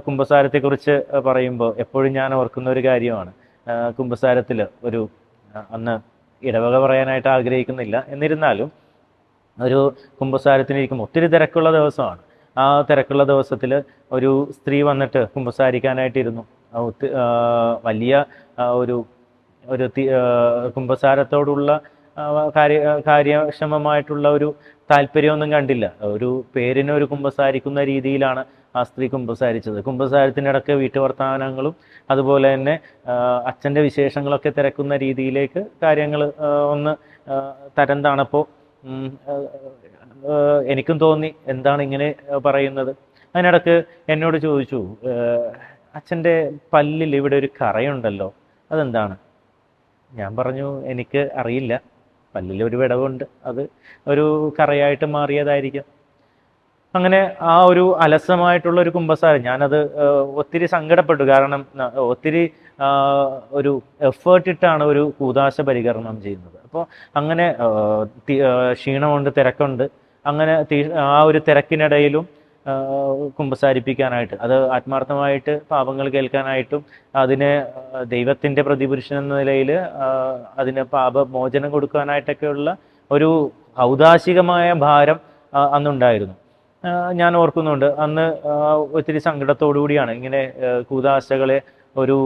കുമ്പസാരത്തെക്കുറിച്ച് പറയുമ്പോൾ എപ്പോഴും ഞാൻ ഓർക്കുന്ന ഒരു കാര്യമാണ്. കുമ്പസാരത്തിൽ ഒരു അന്ന് ഇടവക പറയാനായിട്ട് ആഗ്രഹിക്കുന്നില്ല, എന്നിരുന്നാലും ഒരു കുമ്പസാരത്തിനിരിക്കുമ്പോൾ ഒത്തിരി തിരക്കുള്ള ദിവസമാണ്. ആ തിരക്കുള്ള ദിവസത്തിൽ ഒരു സ്ത്രീ വന്നിട്ട് കുമ്പസാരിക്കാനായിട്ടിരുന്നു. വലിയ ഒരു ഒരു കുമ്പസാരത്തോടുള്ള കാര്യക്ഷമമായിട്ടുള്ള ഒരു താല്പര്യമൊന്നും കണ്ടില്ല. ഒരു പേരിന് ഒരു കുമ്പസാരിക്കുന്ന രീതിയിലാണ് ആ സ്ത്രീ കുമ്പസാരിച്ചത്. കുമ്പസാരത്തിനിടക്ക് വീട്ടുവർത്തമാനങ്ങളും അതുപോലെ തന്നെ അച്ഛൻ്റെ വിശേഷങ്ങളൊക്കെ തിരക്കുന്ന രീതിയിലേക്ക് കാര്യങ്ങൾ ഒന്ന് തരം താണപ്പോൾ എനിക്കും തോന്നി, എന്താണ് ഇങ്ങനെ പറയുന്നത്. അതിനിടക്ക് എന്നോട് ചോദിച്ചു, അച്ഛൻ്റെ പല്ലിൽ ഇവിടെ ഒരു കറയുണ്ടല്ലോ, അതെന്താണ്? ഞാൻ പറഞ്ഞു, എനിക്ക് അറിയില്ല, പല്ലിൽ ഒരു വിടവുണ്ട്, അത് ഒരു കറയായിട്ട് മാറിയതായിരിക്കും. അങ്ങനെ ആ ഒരു അലസമായിട്ടുള്ള ഒരു കുമ്പസാരം, ഞാനത് ഒത്തിരി സങ്കടപ്പെട്ടു. കാരണം ഒത്തിരി ഒരു എഫേർട്ട് ഇട്ടാണ് ഒരു കൂദാശ പരികരണം ചെയ്യുന്നത്. അപ്പോൾ അങ്ങനെ ക്ഷീണമുണ്ട്, തിരക്കുണ്ട്. അങ്ങനെ ആ ഒരു തിരക്കിനിടയിലും കുമ്പസാരിപ്പിക്കാനായിട്ട്, അത് ആത്മാർത്ഥമായിട്ട് പാപങ്ങൾ കേൾക്കാനായിട്ടും അതിന് ദൈവത്തിൻ്റെ പ്രതിപുരുഷൻ എന്ന നിലയിൽ അതിന് പാപമോചനം കൊടുക്കാനായിട്ടൊക്കെയുള്ള ഒരു ഔദാശികമായ ഭാരം അന്നുണ്ടായിരുന്നു. ഞാൻ ഓർക്കുന്നുണ്ട്, അന്ന് ഒത്തിരി സങ്കടത്തോടു കൂടിയാണ് ഇങ്ങനെ കൂദാശകളെ ഒരു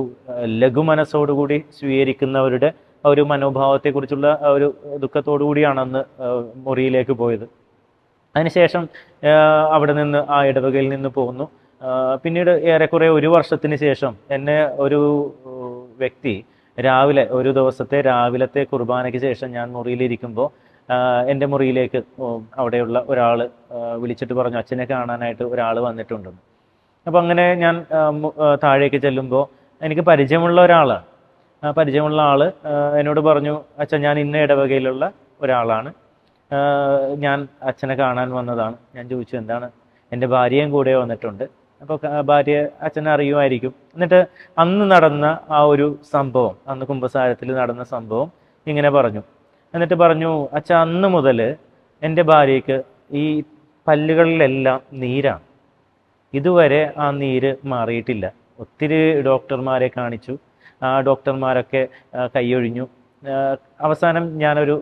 ലഘുമനസ്സോടുകൂടി സ്വീകരിക്കുന്നവരുടെ ഒരു മനോഭാവത്തെക്കുറിച്ചുള്ള ഒരു ദുഃഖത്തോടു കൂടിയാണ് അന്ന് മുറിയിലേക്ക് പോയത്. അതിനുശേഷം അവിടെ നിന്ന് ആ ഇടവകയിൽ നിന്ന് പോന്നു. പിന്നീട് ഏറെക്കുറെ ഒരു വർഷത്തിന് ശേഷം എന്നെ ഒരു വ്യക്തി രാവിലെ, ഒരു ദിവസത്തെ രാവിലത്തെ കുർബാനയ്ക്ക് ശേഷം ഞാൻ മുറിയിലിരിക്കുമ്പോൾ എൻ്റെ മുറിയിലേക്ക് അവിടെയുള്ള ഒരാൾ വിളിച്ചിട്ട് പറഞ്ഞു, അച്ഛനെ കാണാനായിട്ട് ഒരാൾ വന്നിട്ടുണ്ടെന്ന്. അപ്പം അങ്ങനെ ഞാൻ താഴേക്ക് ചെല്ലുമ്പോൾ എനിക്ക് പരിചയമുള്ള ഒരാളാണ്. പരിചയമുള്ള ആൾ എന്നോട് പറഞ്ഞു, അച്ഛൻ ഞാൻ ഇന്ന ഇടവകയിലുള്ള ഒരാളാണ്, ഞാൻ അച്ഛനെ കാണാൻ വന്നതാണ്. ഞാൻ ചോദിച്ചു, എന്താണ്? എൻ്റെ ഭാര്യയും കൂടെ വന്നിട്ടുണ്ട്. അപ്പോൾ ഭാര്യ അച്ഛനെ അറിയുമായിരിക്കും. എന്നിട്ട് അന്ന് നടന്ന ആ ഒരു സംഭവം, അന്ന് കുമ്പസാരത്തിൽ നടന്ന സംഭവം ഇങ്ങനെ പറഞ്ഞു. എന്നിട്ട് പറഞ്ഞു, അച്ഛാ, അന്ന് മുതൽ എൻ്റെ ഭാര്യയ്ക്ക് ഈ പല്ലുകളിലെല്ലാം നീരാണ്. ഇതുവരെ ആ നീര് മാറിയിട്ടില്ല. ഒത്തിരി ഡോക്ടർമാരെ കാണിച്ചു, ആ ഡോക്ടർമാരൊക്കെ കൈയൊഴിഞ്ഞു. അവസാനം ഞാനൊരു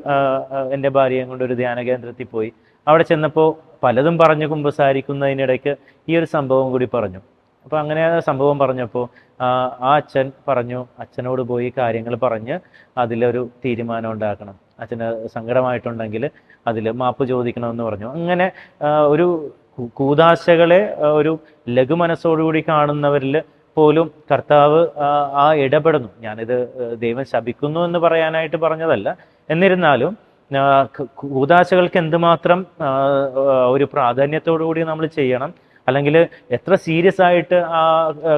എൻ്റെ ഭാര്യയും കൊണ്ട് ഒരു ധ്യാന കേന്ദ്രത്തിൽ പോയി. അവിടെ ചെന്നപ്പോൾ പലതും പറഞ്ഞു കുമ്പസാരിക്കുന്നതിനിടയ്ക്ക് ഈ ഒരു സംഭവം കൂടി പറഞ്ഞു. അപ്പോൾ അങ്ങനെ സംഭവം പറഞ്ഞപ്പോൾ ആ അച്ഛൻ പറഞ്ഞു, അച്ഛനോട് പോയി കാര്യങ്ങൾ പറഞ്ഞ് അതിലൊരു തീരുമാനം ഉണ്ടാക്കണം, അച്ഛന് സങ്കടമായിട്ടുണ്ടെങ്കിൽ അതിൽ മാപ്പ് ചോദിക്കണമെന്ന് പറഞ്ഞു. അങ്ങനെ ഒരു കൂദാശകളെ ഒരു ലഘുമനസ്സോടുകൂടി കാണുന്നവരിൽ പോലും കർത്താവ് ആ ഇടപെടുന്നു. ഞാനിത് ദൈവം ശപിക്കുന്നു എന്ന് പറയാനായിട്ട് പറഞ്ഞതല്ല, എന്നിരുന്നാലും കൂദാശകൾക്ക് എന്തുമാത്രം ഒരു പ്രാധാന്യത്തോടു കൂടി നമ്മൾ ചെയ്യണം, അല്ലെങ്കിൽ എത്ര സീരിയസ് ആയിട്ട് ആ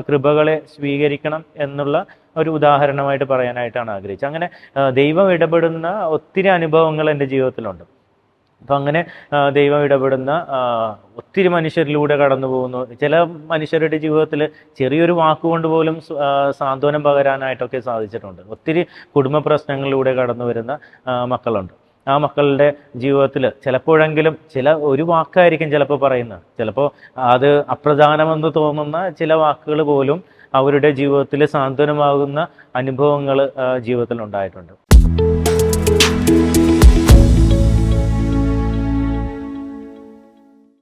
കൃപകളെ സ്വീകരിക്കണം എന്നുള്ള ഒരു ഉദാഹരണമായിട്ട് പറയാനായിട്ടാണ് ആഗ്രഹിച്ചത്. അങ്ങനെ ദൈവം ഇടപെടുന്ന ഒത്തിരി അനുഭവങ്ങൾ എൻ്റെ ജീവിതത്തിലുണ്ട്. അപ്പം അങ്ങനെ ദൈവം ഇടപെടുന്ന ഒത്തിരി മനുഷ്യരിലൂടെ കടന്നു പോകുന്നു. ചില മനുഷ്യരുടെ ജീവിതത്തിൽ ചെറിയൊരു വാക്കുകൊണ്ട് പോലും സാന്ത്വനം പകരാനായിട്ടൊക്കെ സാധിച്ചിട്ടുണ്ട്. ഒത്തിരി കുടുംബ പ്രശ്നങ്ങളിലൂടെ കടന്നു വരുന്ന മക്കളുണ്ട്. ആ മക്കളുടെ ജീവിതത്തിൽ ചിലപ്പോഴെങ്കിലും ഒരു വാക്കായിരിക്കും ചിലപ്പോൾ പറയുന്നത്, ചിലപ്പോൾ അത് അപ്രധാനമെന്ന് തോന്നുന്ന ചില വാക്കുകൾ പോലും അവരുടെ ജീവിതത്തിൽ സാന്ത്വനമാകുന്ന അനുഭവങ്ങൾ ജീവിതത്തിൽ ഉണ്ടായിട്ടുണ്ട്.